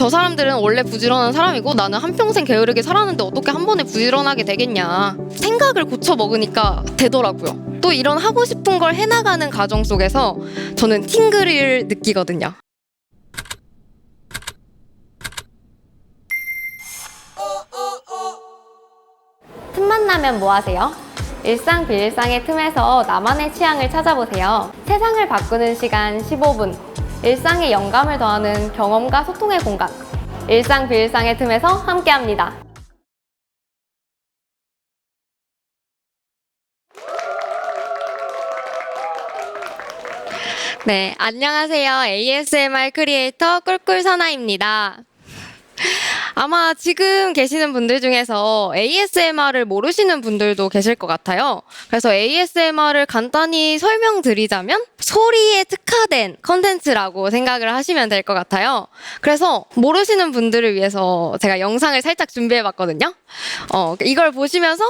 저 사람들은 원래 부지런한 사람이고 나는 한평생 게으르게 살았는데 어떻게 한 번에 부지런하게 되겠냐. 생각을 고쳐 먹으니까 되더라고요. 또 이런 하고 싶은 걸 해나가는 과정 속에서 저는 팅글을 느끼거든요. 틈만 나면 뭐 하세요? 일상 비일상의 틈에서 나만의 취향을 찾아보세요. 세상을 바꾸는 시간 15분. 일상에 영감을 더하는 경험과 소통의 공간. 일상 비일상의 틈에서 함께합니다. 네, 안녕하세요. ASMR 크리에이터 꿀꿀선아입니다. 아마 지금 계시는 분들 중에서 ASMR을 모르시는 분들도 계실 것 같아요. 그래서 ASMR을 간단히 설명드리자면 소리에 특화된 컨텐츠라고 생각을 하시면 될 것 같아요. 그래서 모르시는 분들을 위해서 제가 영상을 살짝 준비해봤거든요. 이걸 보시면서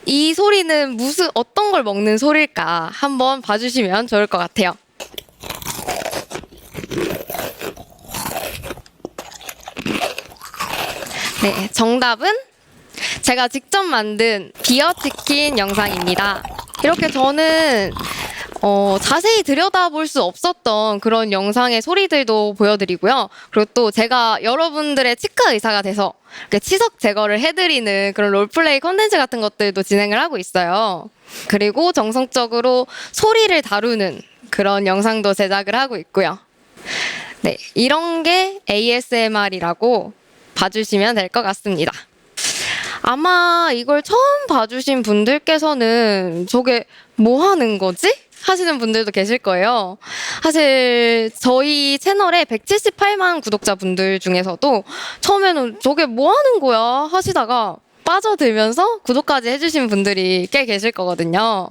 이 소리는 어떤 걸 먹는 소리일까 한번 봐주시면 좋을 것 같아요. 네, 정답은 제가 직접 만든 비어치킨 영상입니다. 이렇게 저는 자세히 들여다볼 수 없었던 그런 영상의 소리들도 보여드리고요. 그리고 또 제가 여러분들의 치과 의사가 돼서 이렇게 치석 제거를 해드리는 그런 롤플레이 컨텐츠 같은 것들도 진행을 하고 있어요. 그리고 정성적으로 소리를 다루는 그런 영상도 제작을 하고 있고요. 네, 이런 게 ASMR이라고 봐주시면 될 것 같습니다. 아마 이걸 처음 봐주신 분들께서는 저게 뭐 하는 거지? 하시는 분들도 계실 거예요. 사실 저희 채널에 178만 구독자분들 중에서도 처음에는 저게 뭐 하는 거야? 하시다가 빠져들면서 구독까지 해주신 분들이 꽤 계실 거거든요.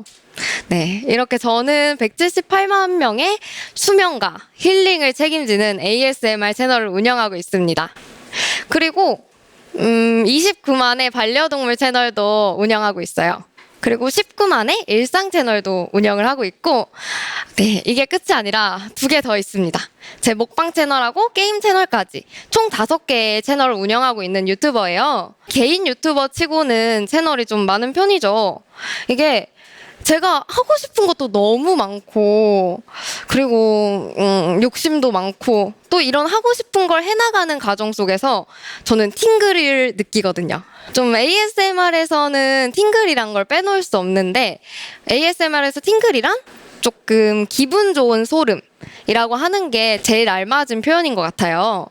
네, 이렇게 저는 178만 명의 수면과 힐링을 책임지는 ASMR 채널을 운영하고 있습니다. 그리고 29만의 반려동물 채널도 운영하고 있어요. 그리고 19만의 일상 채널도 운영을 하고 있고, 네, 이게 끝이 아니라 2개 더 있습니다. 제 먹방 채널하고 게임 채널까지 총 5개의 채널을 운영하고 있는 유튜버예요. 개인 유튜버 치고는 채널이 좀 많은 편이죠. 이게 제가 하고 싶은 것도 너무 많고, 그리고 욕심도 많고, 또 이런 하고 싶은 걸 해나가는 과정 속에서 저는 팅글을 느끼거든요. 좀 ASMR에서는 팅글이란 걸 빼놓을 수 없는데, ASMR에서 팅글이란 조금 기분 좋은 소름이라고 하는 게 제일 알맞은 표현인 것 같아요.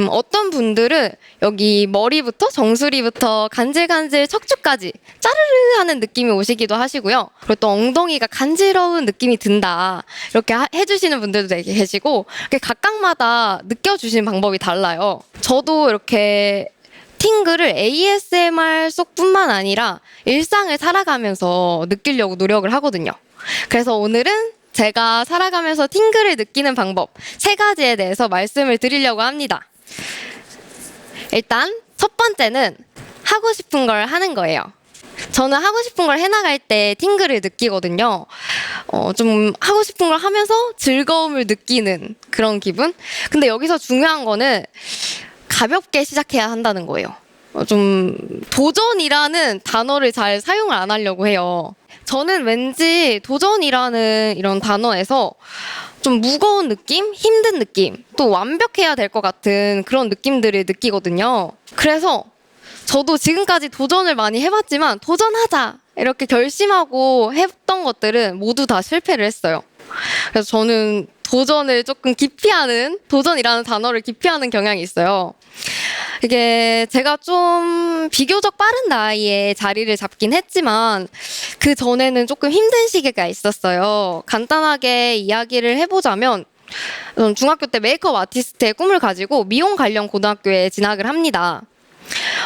어떤 분들은 여기 머리부터 정수리부터 간질간질 척추까지 짜르르 하는 느낌이 오시기도 하시고요. 그리고 또 엉덩이가 간지러운 느낌이 든다. 이렇게 해주시는 분들도 되게 계시고, 이렇게 각각마다 느껴주시는 방법이 달라요. 저도 이렇게 팅글을 ASMR 속뿐만 아니라 일상을 살아가면서 느끼려고 노력을 하거든요. 그래서 오늘은 제가 살아가면서 팅글을 느끼는 방법 3가지에 대해서 말씀을 드리려고 합니다. 일단 첫 번째는 하고 싶은 걸 하는 거예요. 저는 하고 싶은 걸 해나갈 때 팅글을 느끼거든요. 좀 하고 싶은 걸 하면서 즐거움을 느끼는 그런 기분? 근데 여기서 중요한 거는 가볍게 시작해야 한다는 거예요. 좀 도전이라는 단어를 잘 사용을 안 하려고 해요. 저는 왠지 도전이라는 이런 단어에서 좀 무거운 느낌, 힘든 느낌, 또 완벽해야 될 것 같은 그런 느낌들을 느끼거든요. 그래서 저도 지금까지 도전을 많이 해봤지만 도전하자 이렇게 결심하고 했던 것들은 모두 다 실패를 했어요. 그래서 저는 도전을 조금 기피하는, 도전이라는 단어를 기피하는 경향이 있어요. 이게 제가 좀 비교적 빠른 나이에 자리를 잡긴 했지만 그 전에는 조금 힘든 시기가 있었어요. 간단하게 이야기를 해보자면 저는 중학교 때 메이크업 아티스트의 꿈을 가지고 미용 관련 고등학교에 진학을 합니다.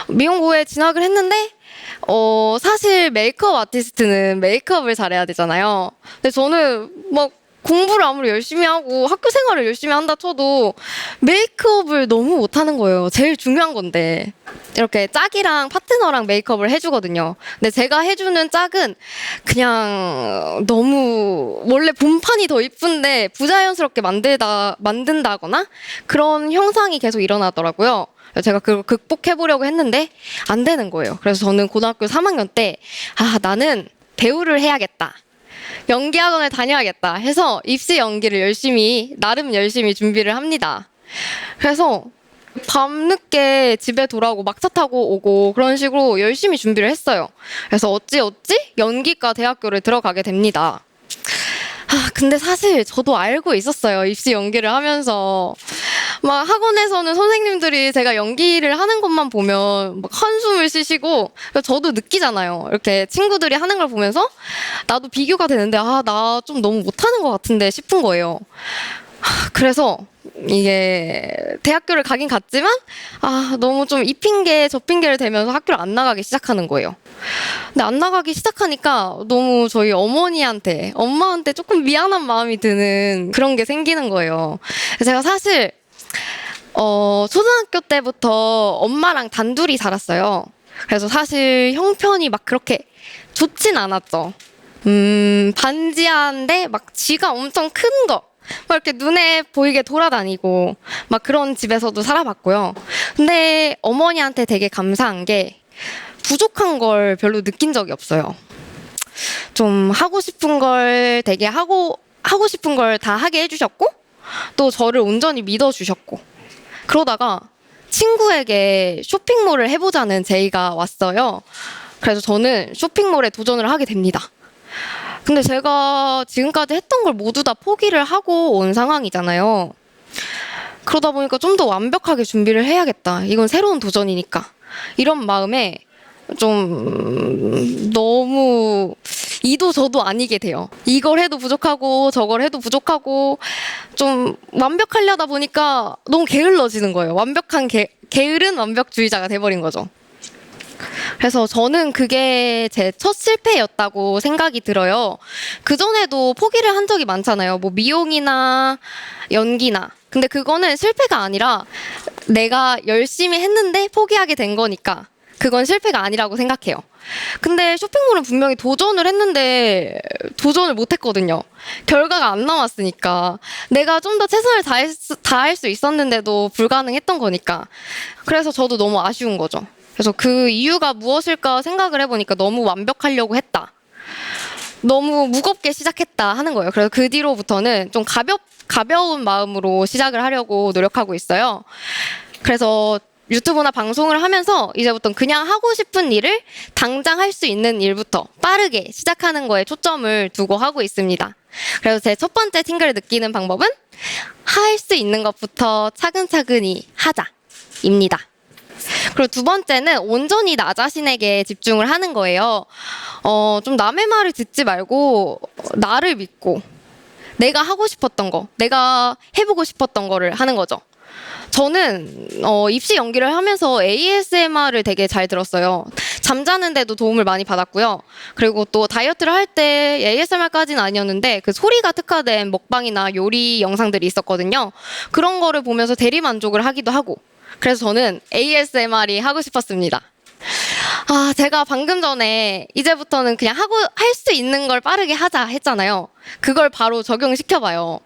미용고에 진학을 했는데 사실 메이크업 아티스트는 메이크업을 잘해야 되잖아요. 근데 저는 막 공부를 아무리 열심히 하고 학교 생활을 열심히 한다 쳐도 메이크업을 너무 못하는 거예요. 제일 중요한 건데. 이렇게 짝이랑 파트너랑 메이크업을 해주거든요. 근데 제가 해주는 짝은 그냥 너무 원래 본판이 더 이쁜데 부자연스럽게 만든다거나 그런 형상이 계속 일어나더라고요. 제가 그걸 극복해보려고 했는데 안 되는 거예요. 그래서 저는 고등학교 3학년 때 나는 배우를 해야겠다. 연기학원을 다녀야겠다 해서 입시 연기를 나름 열심히 준비를 합니다. 그래서 밤늦게 집에 돌아오고 막차 타고 오고 그런 식으로 열심히 준비를 했어요. 그래서 어찌 연기과 대학교를 들어가게 됩니다. 근데 사실 저도 알고 있었어요. 입시 연기를 하면서. 막 학원에서는 선생님들이 제가 연기를 하는 것만 보면 막 한숨을 쉬시고 저도 느끼잖아요. 이렇게 친구들이 하는 걸 보면서 나도 비교가 되는데 나 좀 너무 못하는 것 같은데 싶은 거예요. 그래서 이게 대학교를 가긴 갔지만 너무 좀 이 핑계 저 핑계를 대면서 학교를 안 나가기 시작하는 거예요. 근데 안 나가기 시작하니까 너무 저희 엄마한테 조금 미안한 마음이 드는 그런 게 생기는 거예요. 제가 사실 초등학교 때부터 엄마랑 단둘이 살았어요. 그래서 사실 형편이 막 그렇게 좋진 않았죠. 반지하인데 막 쥐가 엄청 큰 거. 막 이렇게 눈에 보이게 돌아다니고 막 그런 집에서도 살아봤고요. 근데 어머니한테 되게 감사한 게 부족한 걸 별로 느낀 적이 없어요. 좀 하고 싶은 걸 되게 하고 싶은 걸 다 하게 해주셨고 또 저를 온전히 믿어주셨고 그러다가 친구에게 쇼핑몰을 해보자는 제의가 왔어요. 그래서 저는 쇼핑몰에 도전을 하게 됩니다. 근데 제가 지금까지 했던 걸 모두 다 포기를 하고 온 상황이잖아요. 그러다 보니까 좀 더 완벽하게 준비를 해야겠다. 이건 새로운 도전이니까. 이런 마음에 좀 너무 이도 저도 아니게 돼요. 이걸 해도 부족하고 저걸 해도 부족하고 좀 완벽하려다 보니까 너무 게을러지는 거예요. 게으른 완벽주의자가 돼버린 거죠. 그래서 저는 그게 제 첫 실패였다고 생각이 들어요. 그전에도 포기를 한 적이 많잖아요. 뭐 미용이나 연기나. 근데 그거는 실패가 아니라 내가 열심히 했는데 포기하게 된 거니까 그건 실패가 아니라고 생각해요. 근데 쇼핑몰은 분명히 도전을 했는데 도전을 못 했거든요. 결과가 안 나왔으니까. 내가 좀 더 최선을 다할 수 있었는데도 불가능했던 거니까. 그래서 저도 너무 아쉬운 거죠. 그래서 그 이유가 무엇일까 생각을 해보니까 너무 완벽하려고 했다. 너무 무겁게 시작했다 하는 거예요. 그래서 그 뒤로부터는 좀 가벼운 마음으로 시작을 하려고 노력하고 있어요. 그래서 유튜브나 방송을 하면서 이제부터는 그냥 하고 싶은 일을 당장 할 수 있는 일부터 빠르게 시작하는 거에 초점을 두고 하고 있습니다. 그래서 제 첫 번째 팅글을 느끼는 방법은 할 수 있는 것부터 차근차근히 하자입니다. 그리고 두 번째는 온전히 나 자신에게 집중을 하는 거예요. 좀 남의 말을 듣지 말고 나를 믿고 내가 하고 싶었던 거, 내가 해보고 싶었던 거를 하는 거죠. 저는 입시 연기를 하면서 ASMR을 되게 잘 들었어요. 잠자는데도 도움을 많이 받았고요. 그리고 또 다이어트를 할 때 ASMR까지는 아니었는데 그 소리가 특화된 먹방이나 요리 영상들이 있었거든요. 그런 거를 보면서 대리만족을 하기도 하고 그래서 저는 ASMR이 하고 싶었습니다. 제가 방금 전에 이제부터는 그냥 할 수 있는 걸 빠르게 하자 했잖아요. 그걸 바로 적용시켜봐요.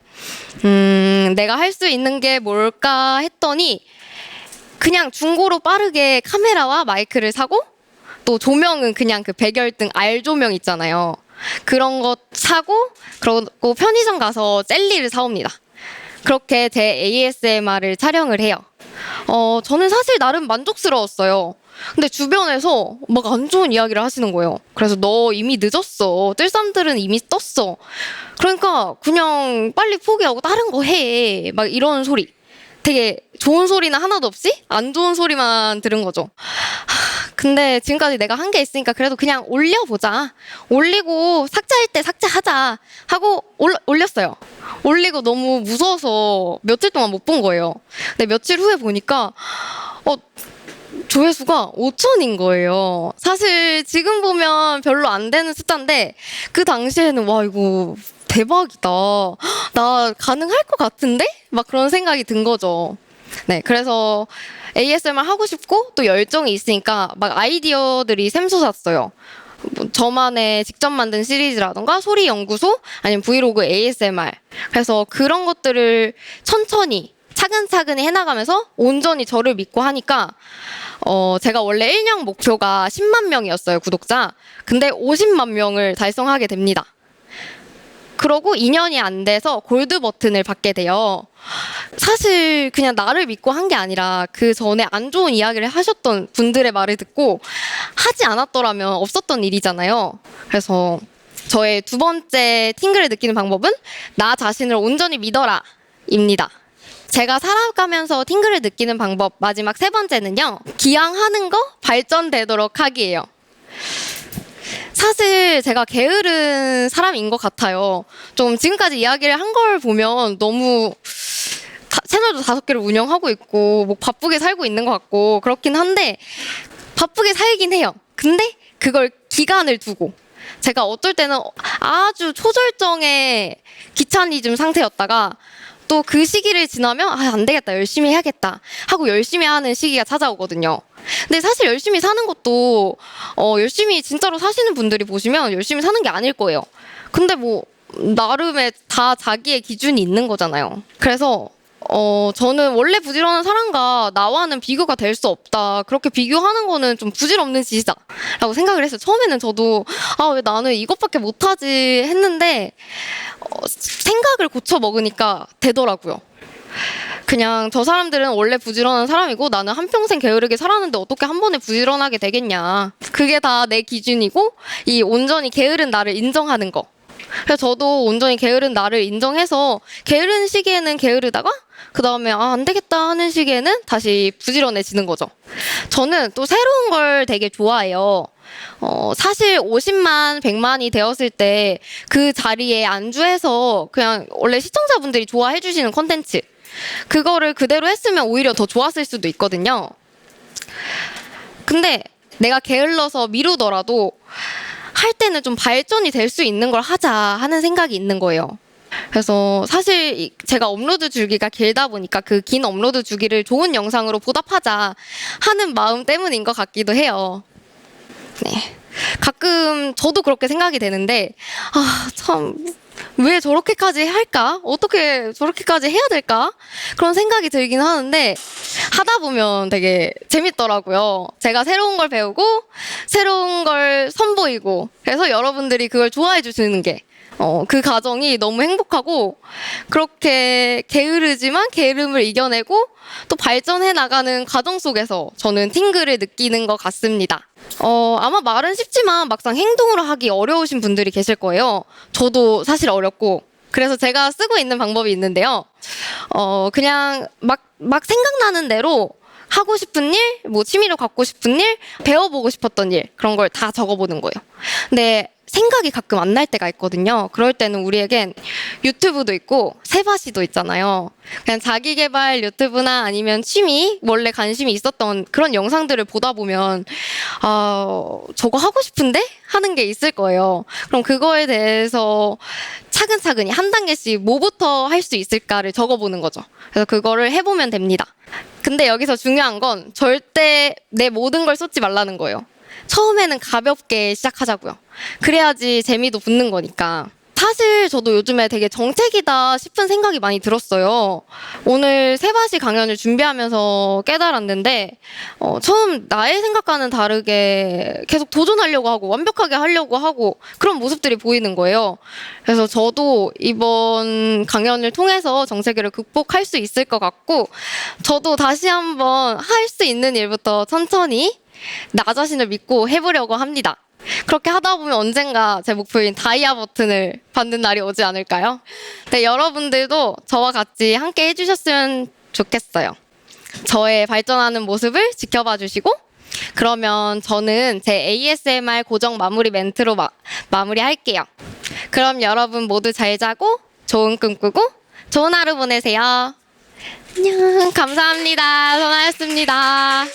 내가 할 수 있는 게 뭘까 했더니 그냥 중고로 빠르게 카메라와 마이크를 사고 또 조명은 그냥 그 백열등 R 조명 있잖아요. 그런 거 사고 그리고 편의점 가서 젤리를 사옵니다. 그렇게 제 ASMR을 촬영을 해요. 저는 사실 나름 만족스러웠어요. 근데 주변에서 막 안 좋은 이야기를 하시는 거예요. 그래서 너 이미 늦었어. 뜰삼들은 이미 떴어. 그러니까 그냥 빨리 포기하고 다른 거 해. 막 이런 소리. 되게 좋은 소리는 하나도 없이 안 좋은 소리만 들은 거죠. 근데 지금까지 내가 한 게 있으니까 그래도 그냥 올려보자. 올리고 삭제할 때 삭제하자 하고 올렸어요. 올리고 너무 무서워서 며칠 동안 못 본 거예요. 근데 며칠 후에 보니까 조회수가 5,000인 거예요. 사실 지금 보면 별로 안 되는 숫자인데 그 당시에는 와 이거 대박이다. 나 가능할 것 같은데? 막 그런 생각이 든 거죠. 네, 그래서 ASMR 하고 싶고 또 열정이 있으니까 막 아이디어들이 샘솟았어요. 뭐 저만의 직접 만든 시리즈라던가 소리 연구소 아니면 브이로그 ASMR. 그래서 그런 것들을 천천히 차근차근히 해나가면서 온전히 저를 믿고 하니까 제가 원래 1년 목표가 10만 명이었어요, 구독자. 근데 50만 명을 달성하게 됩니다. 그러고 2년이 안 돼서 골드 버튼을 받게 돼요. 사실 그냥 나를 믿고 한 게 아니라 그 전에 안 좋은 이야기를 하셨던 분들의 말을 듣고 하지 않았더라면 없었던 일이잖아요. 그래서 저의 두 번째 팅글을 느끼는 방법은 나 자신을 온전히 믿어라 입니다. 제가 살아가면서 팅글을 느끼는 방법 마지막 세 번째는요. 기양하는 거 발전되도록 하기예요. 사실 제가 게으른 사람인 것 같아요. 좀 지금까지 이야기를 한 걸 보면 너무 채널도 5개를 운영하고 있고 뭐 바쁘게 살고 있는 것 같고 그렇긴 한데 바쁘게 살긴 해요. 근데 그걸 기간을 두고 제가 어떨 때는 아주 초절정의 귀차니즘 상태였다가 또 그 시기를 지나면 안 되겠다, 열심히 해야겠다 하고 열심히 하는 시기가 찾아오거든요. 근데 사실 열심히 사는 것도 열심히 진짜로 사시는 분들이 보시면 열심히 사는 게 아닐 거예요. 근데 뭐 나름의 다 자기의 기준이 있는 거잖아요. 그래서 저는 원래 부지런한 사람과 나와는 비교가 될 수 없다. 그렇게 비교하는 거는 좀 부질없는 짓이다라고 생각을 했어요. 처음에는 저도 왜 나는 이것밖에 못하지 했는데 생각을 고쳐 먹으니까 되더라고요. 그냥 저 사람들은 원래 부지런한 사람이고 나는 한평생 게으르게 살았는데 어떻게 한 번에 부지런하게 되겠냐. 그게 다 내 기준이고 이 온전히 게으른 나를 인정하는 거. 그래서 저도 온전히 게으른 나를 인정해서 게으른 시기에는 게으르다가 그 다음에 안 되겠다 하는 시기에는 다시 부지런해지는 거죠. 저는 또 새로운 걸 되게 좋아해요. 사실 50만, 100만이 되었을 때 그 자리에 안주해서 그냥 원래 시청자분들이 좋아해 주시는 콘텐츠 그거를 그대로 했으면 오히려 더 좋았을 수도 있거든요. 근데 내가 게을러서 미루더라도 할 때는 좀 발전이 될 수 있는 걸 하자 하는 생각이 있는 거예요. 그래서 사실 제가 업로드 주기가 길다 보니까 그 긴 업로드 주기를 좋은 영상으로 보답하자 하는 마음 때문인 것 같기도 해요. 네. 가끔 저도 그렇게 생각이 되는데 참 왜 저렇게까지 할까? 어떻게 저렇게까지 해야 될까? 그런 생각이 들긴 하는데 하다 보면 되게 재밌더라고요. 제가 새로운 걸 배우고 새로운 걸 선보이고 그래서 여러분들이 그걸 좋아해 주시는 게 그 과정이 너무 행복하고 그렇게 게으르지만 게으름을 이겨내고 또 발전해 나가는 과정 속에서 저는 팅글을 느끼는 것 같습니다. 아마 말은 쉽지만 막상 행동으로 하기 어려우신 분들이 계실 거예요. 저도 사실 어렵고 그래서 제가 쓰고 있는 방법이 있는데요. 그냥 막 생각나는 대로 하고 싶은 일, 뭐 취미로 갖고 싶은 일, 배워보고 싶었던 일 그런 걸 다 적어보는 거예요. 근데 생각이 가끔 안 날 때가 있거든요. 그럴 때는 우리에겐 유튜브도 있고 세바시도 있잖아요. 그냥 자기 개발 유튜브나 아니면 취미, 원래 관심이 있었던 그런 영상들을 보다 보면 저거 하고 싶은데? 하는 게 있을 거예요. 그럼 그거에 대해서 차근차근히 한 단계씩 뭐부터 할 수 있을까를 적어보는 거죠. 그래서 그거를 해보면 됩니다. 근데 여기서 중요한 건 절대 내 모든 걸 쏟지 말라는 거예요. 처음에는 가볍게 시작하자고요. 그래야지 재미도 붙는 거니까. 사실 저도 요즘에 되게 정책이다 싶은 생각이 많이 들었어요. 오늘 세바시 강연을 준비하면서 깨달았는데 처음 나의 생각과는 다르게 계속 도전하려고 하고 완벽하게 하려고 하고 그런 모습들이 보이는 거예요. 그래서 저도 이번 강연을 통해서 정체기를 극복할 수 있을 것 같고 저도 다시 한번 할 수 있는 일부터 천천히 나 자신을 믿고 해보려고 합니다. 그렇게 하다 보면 언젠가 제 목표인 다이아 버튼을 받는 날이 오지 않을까요? 네, 여러분들도 저와 같이 함께 해주셨으면 좋겠어요. 저의 발전하는 모습을 지켜봐 주시고 그러면 저는 제 ASMR 고정 마무리 멘트로 마무리할게요. 그럼 여러분 모두 잘 자고 좋은 꿈 꾸고 좋은 하루 보내세요. 안녕, 감사합니다. 전화였습니다.